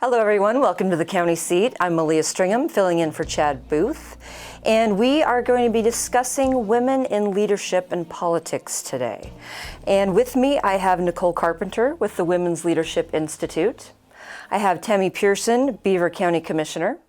Hello everyone, welcome to the county seat. I'm Malia Stringham, filling in for Chad Booth, and we are going to be discussing women in leadership and politics today. And with me I have Nicole Carpenter with the Women's Leadership Institute. I have Tammy Pearson, Beaver County Commissioner.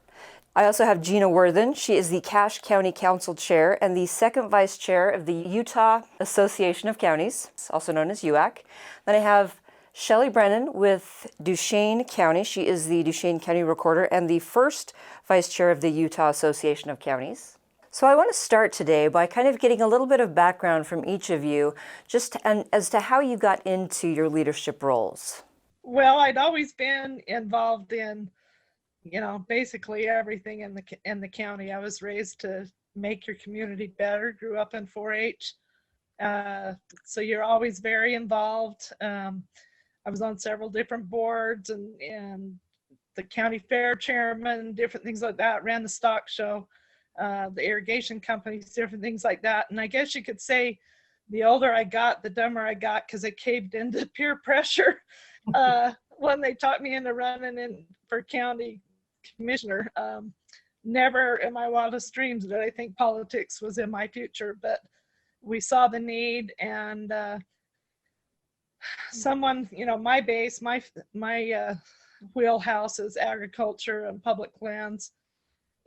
I also have Gina Worthen. She is the Cache County Council Chair and the second Vice Chair of the Utah Association of Counties, also known as UAC. Then I have Shelley Brennan with Duchesne County. She is the Duchesne County Recorder and the first Vice Chair of the Utah Association of Counties. So I want to start today by kind of getting a little bit of background from each of you, as to how you got into your leadership roles. Well, I'd always been involved in, basically everything in the county. I was raised to make your community better, grew up in 4-H. So you're always very involved. I was on several different boards and the county fair chairman, different things like that, ran the stock show, the irrigation companies, different things like that. And I guess you could say the older I got, the dumber I got, because I caved into peer pressure when they taught me into running in for county commissioner. Never in my wildest dreams did I think politics was in my future, but we saw the need, and someone, my base, my wheelhouse is agriculture and public lands,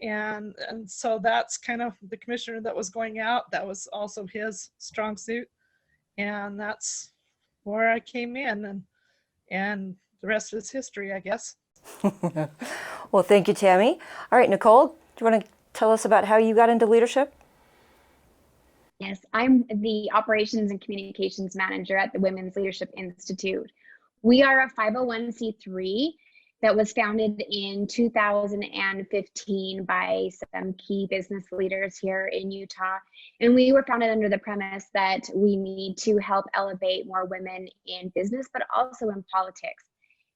and so that's kind of the commissioner that was going out. That was also his strong suit, and that's where I came in, and the rest is history, I guess. Well, thank you, Tammy. All right, Nicole, do you want to tell us about how you got into leadership? Yes, I'm the Operations and Communications Manager at the Women's Leadership Institute. We are a 501c3 that was founded in 2015 by some key business leaders here in Utah. And we were founded under the premise that we need to help elevate more women in business, but also in politics.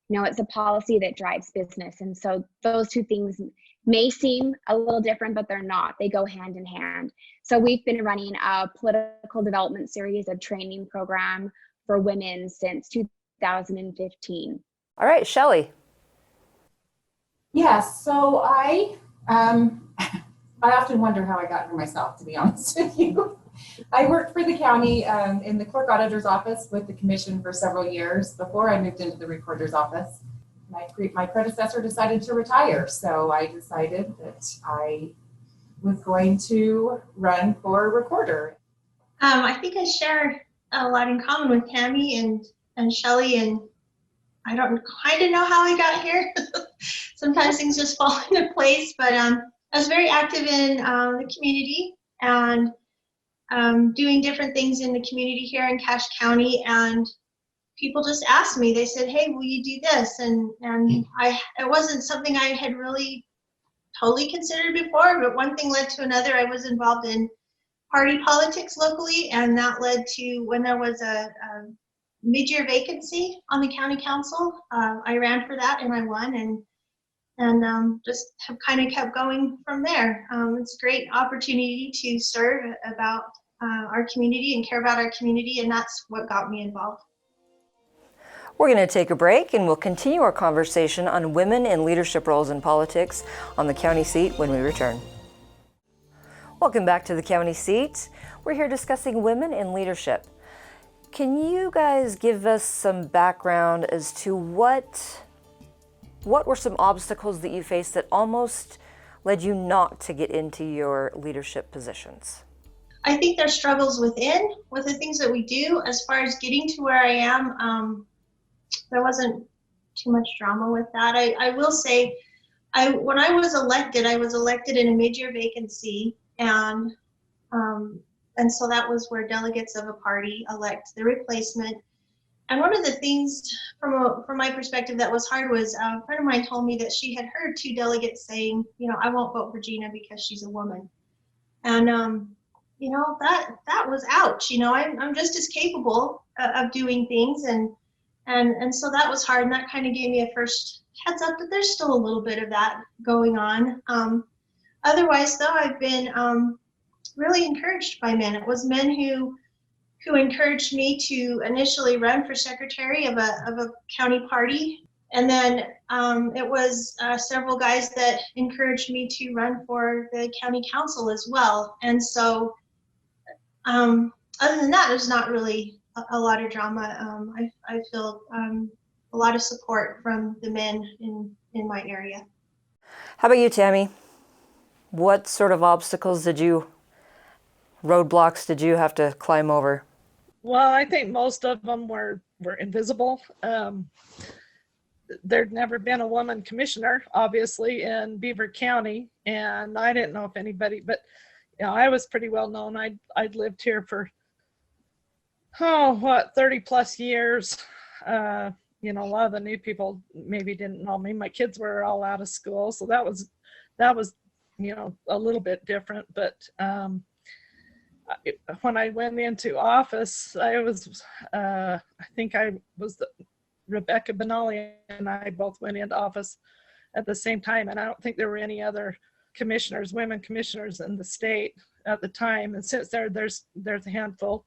It's a policy that drives business. And so those two things may seem a little different, but they're not. They go hand in hand. So we've been running a political development series, a training program for women since 2015. All right, Shelley. Yes, so I often wonder how I got here myself, to be honest with you. I worked for the county in the clerk auditor's office with the commission for several years before I moved into the recorder's office. My predecessor decided to retire, so I decided that I was going to run for recorder. I think I share a lot in common with Tammy and Shelly, and I don't kind of know how I got here. Sometimes things just fall into place, but I was very active in the community and doing different things in the community here in Cache County, and people just asked me. They said, "Hey, will you do this?" And it wasn't something I had really totally considered before, but one thing led to another. I was involved in party politics locally, and that led to when there was a mid-year vacancy on the county council. I ran for that and I won, and just have kind of kept going from there. It's a great opportunity to serve about our community and care about our community, and that's what got me involved. We're going to take a break and we'll continue our conversation on women in leadership roles in politics on the county seat when we return. Welcome back to the county seat. We're here discussing women in leadership. Can you guys give us some background as to what were some obstacles that you faced that almost led you not to get into your leadership positions? I think there's struggles with the things that we do. As far as getting to where I am, there wasn't too much drama with that. I will say, when I was elected in a mid-year vacancy, and so that was where delegates of a party elect the replacement. And one of the things from my perspective that was hard was a friend of mine told me that she had heard two delegates saying, "I won't vote for Gina because she's a woman." And that was ouch. I'm just as capable of doing things, and so that was hard, and that kind of gave me a first heads up that there's still a little bit of that going on. Otherwise, though, I've been really encouraged by men. It was men who encouraged me to initially run for secretary of a county party And then it was several guys that encouraged me to run for the county council as well. And so other than that, there's not really a lot of drama. I feel a lot of support from the men in my area. How about you, Tammy? What sort of roadblocks did you have to climb over? Well, I think most of them were invisible. There'd never been a woman commissioner, obviously, in Beaver County, and I didn't know if anybody, but I was pretty well known. I'd lived here for 30 plus years. A lot of the new people maybe didn't know me. My kids were all out of school, so that was a little bit different. But when I went into office, Rebecca Benali and I both went into office at the same time, and I don't think there were any other women commissioners in the state at the time. And since there's a handful.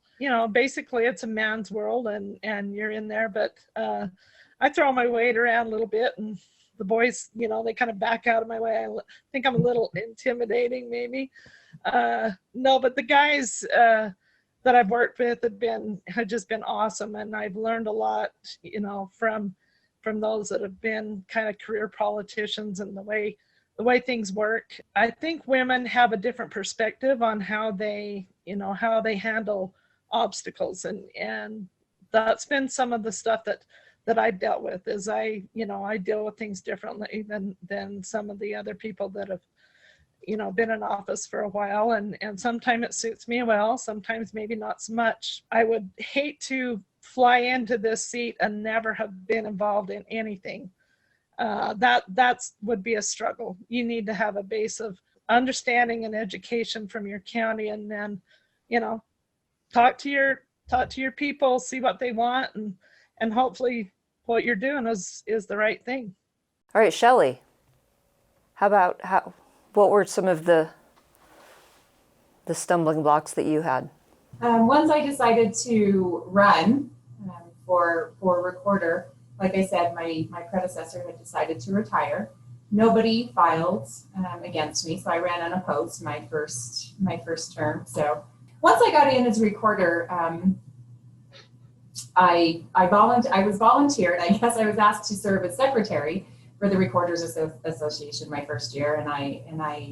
Basically it's a man's world, and you're in there. But I throw my weight around a little bit, and the boys, they kind of back out of my way. I think I'm a little intimidating, maybe. No, but the guys that I've worked with have just been awesome, and I've learned a lot, from those that have been kind of career politicians and the way things work. I think women have a different perspective on how they handle obstacles, and that's been some of the stuff that I've dealt with. Is I deal with things differently than some of the other people that have been in office for a while, and sometimes it suits me well, sometimes maybe not so much. I would hate to fly into this seat and never have been involved in anything. That would be a struggle. You need to have a base of understanding and education from your county, and then talk to your people, see what they want, and hopefully what you're doing is the right thing. All right, Shelley, what were some of the stumbling blocks that you had? Once I decided to run for recorder, like I said, my predecessor had decided to retire. Nobody filed against me, so I ran unopposed my first term. So once I got in as recorder, I was volunteered. I guess I was asked to serve as secretary for the Recorders Association my first year,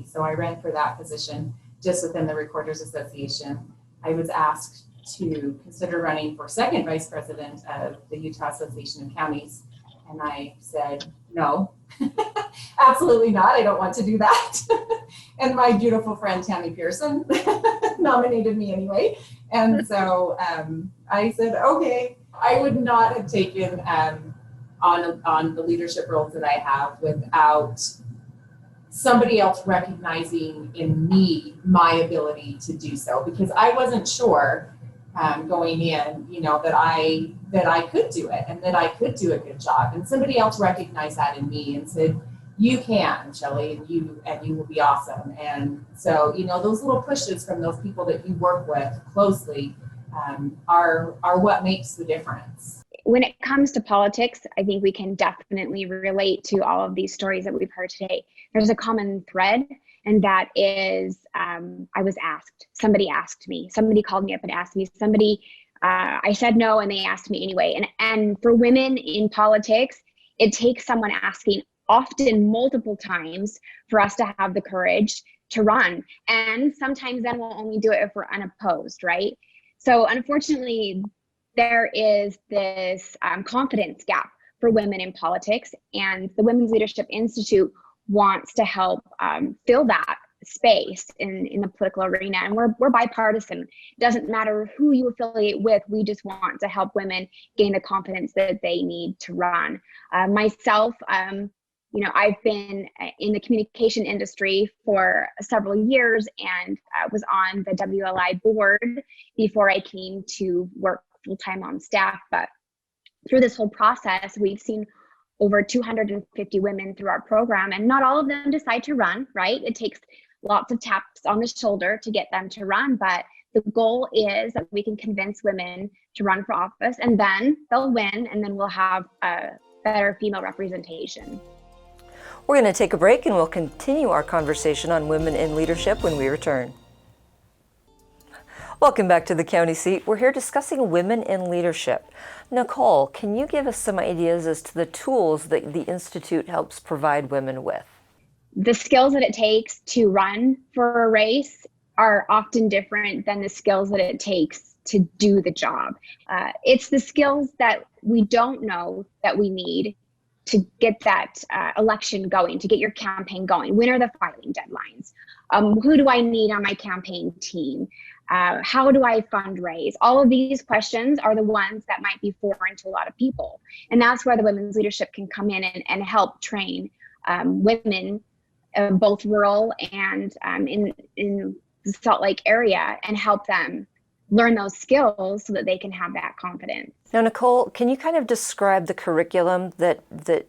so I ran for that position just within the Recorders Association. I was asked to consider running for second vice president of the Utah Association of Counties, and I said no, absolutely not. I don't want to do that. And my beautiful friend Tammy Pearson nominated me anyway, and so I said okay. I would not have taken on the leadership roles that I have without somebody else recognizing in me my ability to do so, because I wasn't sure going in, that I could do it and that I could do a good job, and somebody else recognized that in me and said, you can, Shelly, and you will be awesome. And so, those little pushes from those people that you work with closely are what makes the difference. When it comes to politics, I think we can definitely relate to all of these stories that we've heard today. There's a common thread, and that is I was asked. Somebody asked me. Somebody called me up and asked me. I said no, and they asked me anyway. And for women in politics, it takes someone asking, often multiple times, for us to have the courage to run. And sometimes then we'll only do it if we're unopposed, right? So unfortunately, there is this confidence gap for women in politics, and the Women's Leadership Institute wants to help fill that space in the political arena. And we're bipartisan. It doesn't matter who you affiliate with. We just want to help women gain the confidence that they need to run. Myself, I've been in the communication industry for several years, and was on the WLI board before I came to work full-time on staff. But through this whole process, we've seen over 250 women through our program, and not all of them decide to run, right? It takes lots of taps on the shoulder to get them to run, but the goal is that we can convince women to run for office, and then they'll win, and then we'll have a better female representation. We're going to take a break and we'll continue our conversation on women in leadership when we return. Welcome back to the county seat. We're here discussing women in leadership. Nicole, can you give us some ideas as to the tools that the Institute helps provide women with? The skills that it takes to run for a race are often different than the skills that it takes to do the job. It's the skills that we don't know that we need to get that election going, to get your campaign going. When are the filing deadlines? Who do I need on my campaign team? How do I fundraise? All of these questions are the ones that might be foreign to a lot of people. And that's where the women's leadership can come in and help train women, both rural and in the Salt Lake area, and help them learn those skills so that they can have that confidence. Now, Nicole, can you kind of describe the curriculum that the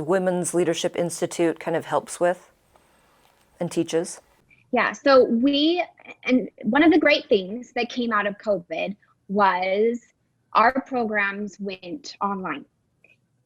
Women's Leadership Institute kind of helps with and teaches? Yeah, so and one of the great things that came out of COVID was our programs went online.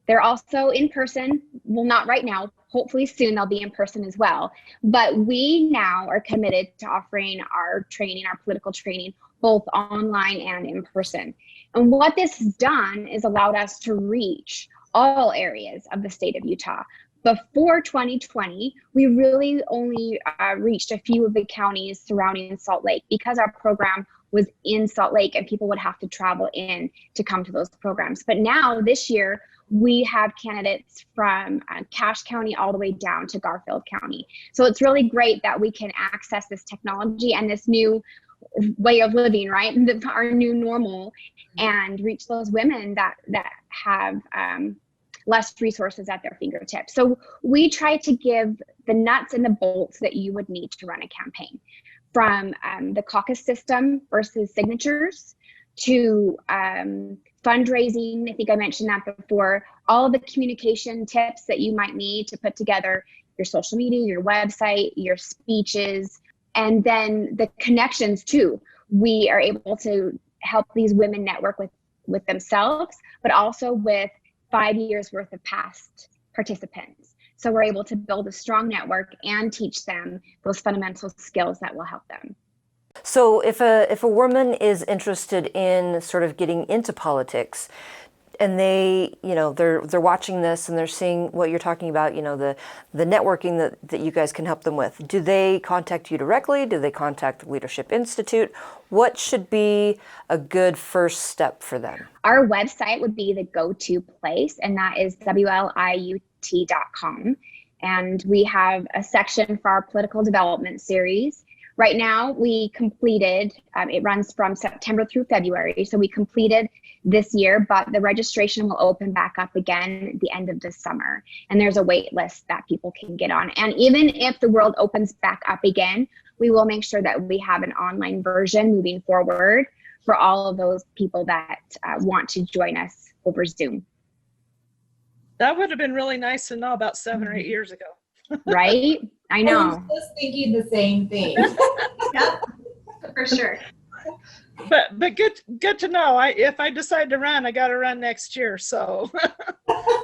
They're also in person. Well, not right now. Hopefully soon they'll be in person as well. But we now are committed to offering our training, our political training, both online and in person. And what this has done is allowed us to reach all areas of the state of Utah. Before 2020, we really only reached a few of the counties surrounding Salt Lake because our program was in Salt Lake and people would have to travel in to come to those programs. But now this year, we have candidates from Cache County all the way down to Garfield County. So it's really great that we can access this technology and this new way of living, right? Our new normal, and reach those women that have less resources at their fingertips. So we try to give the nuts and the bolts that you would need to run a campaign, from the caucus system versus signatures to fundraising. I think I mentioned that before. All of the communication tips that you might need to put together your social media, your website, your speeches, and then the connections too. We are able to help these women network with themselves, but also with 5 years worth of past participants. So we're able to build a strong network and teach them those fundamental skills that will help them. So if a woman is interested in sort of getting into politics, and they're watching this and they're seeing what you're talking about, the networking that you guys can help them with, do they contact you directly? Do they contact the Leadership Institute? What should be a good first step for them? Our website would be the go-to place, and that is WLIUT.com. And we have a section for our political development series. Right now, we completed, it runs from September through February. So we completed this year, but the registration will open back up again at the end of the summer. And there's a wait list that people can get on. And even if the world opens back up again, we will make sure that we have an online version moving forward for all of those people that want to join us over Zoom. That would have been really nice to know about 7 or 8 years ago. Right? I know. I was just thinking the same thing. Yep, for sure. But good to know. If I decide to run, I got to run next year. So.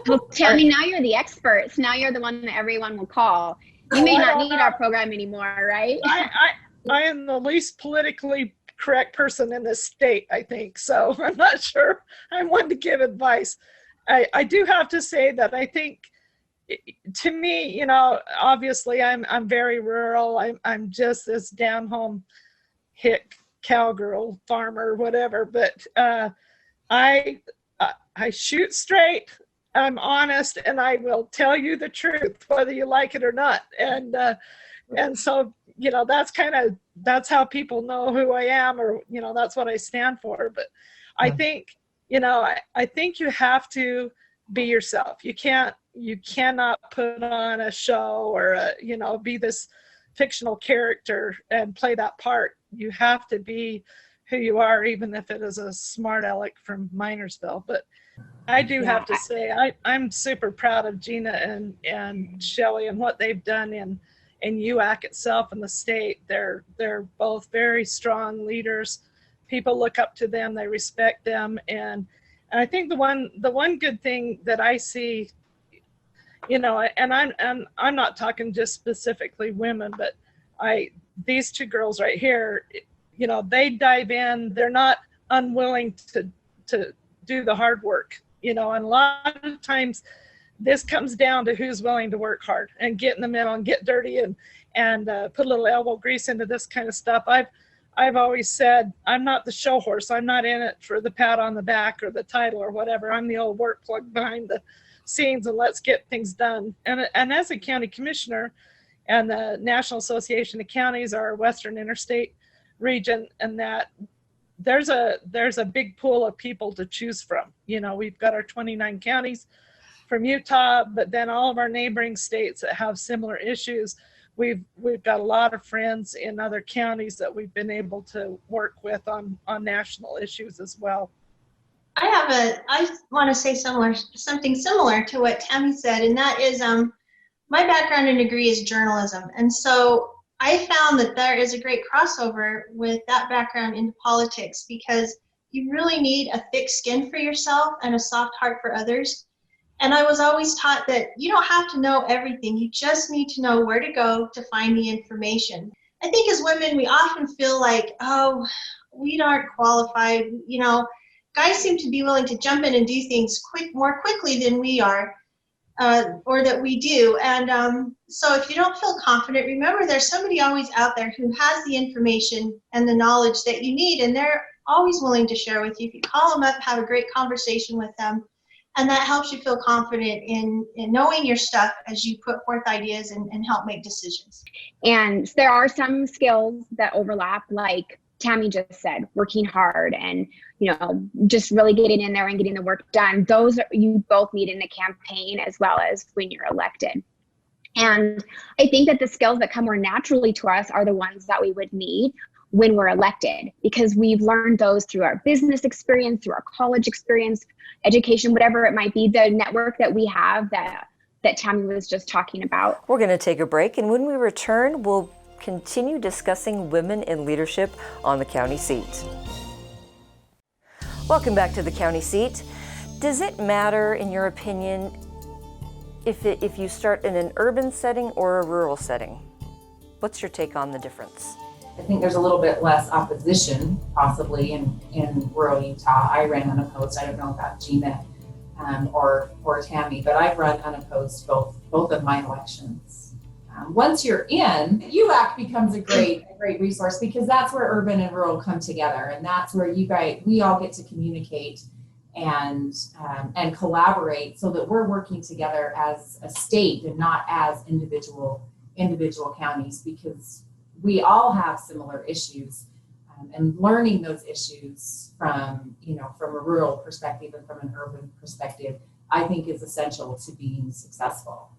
Well, Tammy, now you're the experts. Now you're the one that everyone will call. You may not need our program anymore, right? I am the least politically correct person in this state, I think. So I'm not sure I'm one to give advice. I do have to say that I think, to me, obviously I'm very rural. I'm just this down home hick cowgirl farmer, whatever. But I shoot straight. I'm honest, and I will tell you the truth, whether you like it or not. And so that's how people know who I am, or that's what I stand for. But I think I think you have to be yourself. You cannot put on a show or be this fictional character and play that part. You have to be who you are, even if it is a smart aleck from Minersville. But I do have to say I'm super proud of Gina and Shelly and what they've done in UAC itself and the state. They're both very strong leaders. People look up to them, they respect them, and And I think the one good thing that I see, you know, and I'm not talking just specifically women, but these two girls right here, you know, they dive in. They're not unwilling to do the hard work, you know, and a lot of times this comes down to who's willing to work hard and get in the middle and get dirty and put a little elbow grease into this kind of stuff. I've always said, I'm not the show horse. I'm not in it for the pat on the back or the title or whatever. I'm the old work plug behind the scenes, and let's get things done. And as a county commissioner and the National Association of Counties, our Western Interstate region, and that there's a big pool of people to choose from. You know, we've got our 29 counties from Utah, but then all of our neighboring states that have similar issues. We've got a lot of friends in other counties that we've been able to work with on national issues as well. I want to say something similar to what Tammy said, and that is my background and degree is journalism. And so I found that there is a great crossover with that background into politics, because you really need a thick skin for yourself and a soft heart for others. And I was always taught that you don't have to know everything. You just need to know where to go to find the information. I think as women, we often feel like, oh, we aren't qualified. You know, guys seem to be willing to jump in and do things more quickly than we are, or that we do. And so if you don't feel confident, remember there's somebody always out there who has the information and the knowledge that you need, and they're always willing to share with you. If you call them up, have a great conversation with them, and that helps you feel confident in knowing your stuff as you put forth ideas and help make decisions. And there are some skills that overlap, like Tammy just said, working hard and, you know, just really getting in there and getting the work done. Those you both need in the campaign as well as when you're elected. And I think that the skills that come more naturally to us are the ones that we would need when we're elected, because we've learned those through our business experience, through our college experience, education, whatever it might be, the network that we have that Tammy was just talking about. We're going to take a break, and when we return, we'll continue discussing women in leadership on the county seat. Welcome back to the county seat. Does it matter, in your opinion, if you start in an urban setting or a rural setting? What's your take on the difference? I think there's a little bit less opposition possibly in rural Utah. I ran unopposed. I don't know about Gina or Tammy, but I've run unopposed both of my elections. Once you're in, UAC becomes a great resource, because that's where urban and rural come together, and that's where we all get to communicate and collaborate, so that we're working together as a state and not as individual counties, because we all have similar issues, and learning those issues from a rural perspective and from an urban perspective, I think is essential to being successful.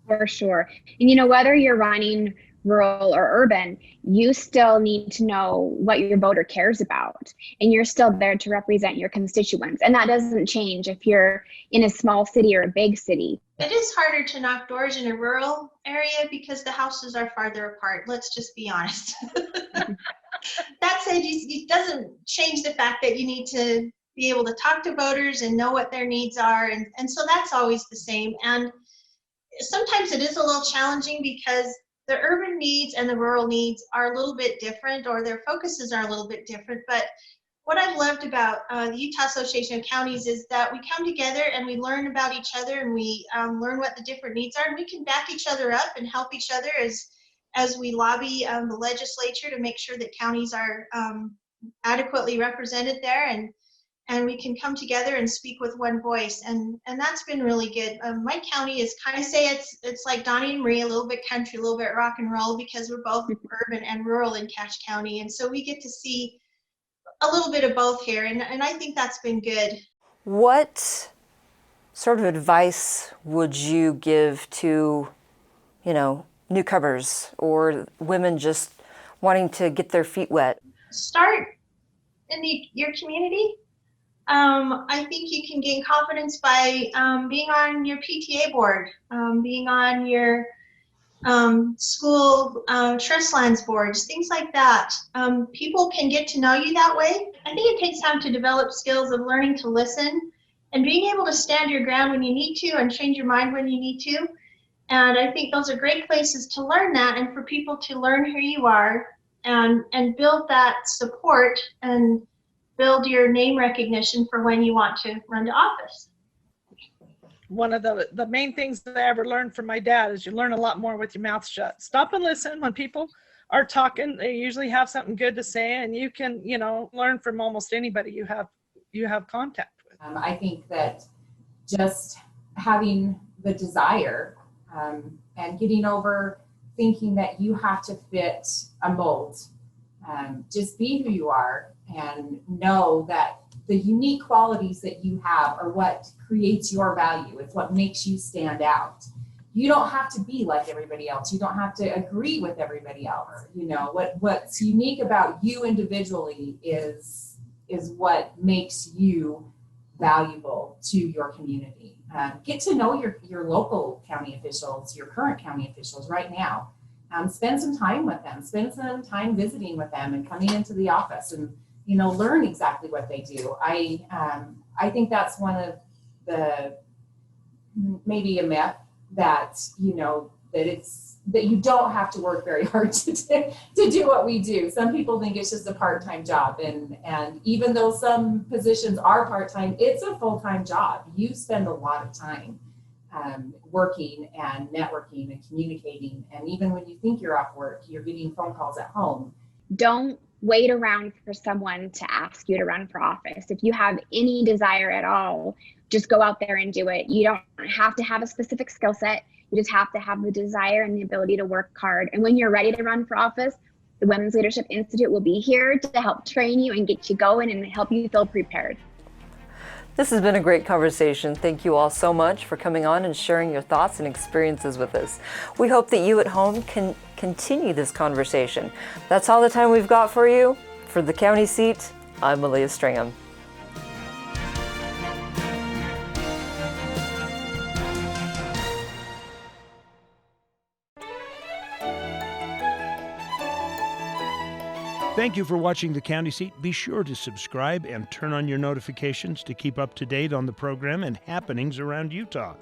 For sure. And, you know, whether you're running rural or urban, you still need to know what your voter cares about, and you're still there to represent your constituents. And that doesn't change if you're in a small city or a big city. It is harder to knock doors in a rural area because the houses are farther apart. Let's just be honest. That said, it doesn't change the fact that you need to be able to talk to voters and know what their needs are. And so that's always the same. And sometimes it is a little challenging because the urban needs and the rural needs are a little bit different, or their focuses are a little bit different. But what I've loved about the Utah Association of Counties is that we come together and we learn about each other, and we learn what the different needs are, and we can back each other up and help each other as we lobby the legislature to make sure that counties are adequately represented there, and we can come together and speak with one voice, and that's been really good. My county is kind of it's like Donnie and Marie, a little bit country, a little bit rock and roll, because we're both urban and rural in Cache County, and so we get to see a little bit of both here, and I think that's been good. What sort of advice would you give to, newcomers or women just wanting to get their feet wet? Start in your community. I think you can gain confidence by being on your PTA board, being on your school trust lands boards, things like that. People can get to know you that way. I think it takes time to develop skills of learning to listen and being able to stand your ground when you need to and change your mind when you need to. And I think those are great places to learn that and for people to learn who you are and build that support and build your name recognition for when you want to run to office. One of the main things that I ever learned from my dad is you learn a lot more with your mouth shut. Stop and listen when people are talking. They usually have something good to say, and you can, learn from almost anybody you have contact with. I think that just having the desire and getting over thinking that you have to fit a mold, just be who you are and know that the unique qualities that you have are what creates your value. It's what makes you stand out. You don't have to be like everybody else. You don't have to agree with everybody else. What's unique about you individually is what makes you valuable to your community. Get to know your local county officials, your current county officials right now. Spend some time with them. Spend some time visiting with them and coming into the office and learn exactly what they do. I think that's one of the maybe a myth that that you don't have to work very hard to do what we do. Some people think it's just a part-time job, and even though some positions are part-time, it's a full-time job. You spend a lot of time working and networking and communicating, and even when you think you're off work, you're getting phone calls at home. Don't wait around for someone to ask you to run for office. If you have any desire at all, just go out there and do it. You don't have to have a specific skill set. You just have to have the desire and the ability to work hard. And when you're ready to run for office, the Women's Leadership Institute will be here to help train you and get you going and help you feel prepared. This has been a great conversation. Thank you all so much for coming on and sharing your thoughts and experiences with us. We hope that you at home can continue this conversation. That's all the time we've got for you. For the county seat, I'm Malia Stringham. Thank you for watching The County Seat. Be sure to subscribe and turn on your notifications to keep up to date on the program and happenings around Utah.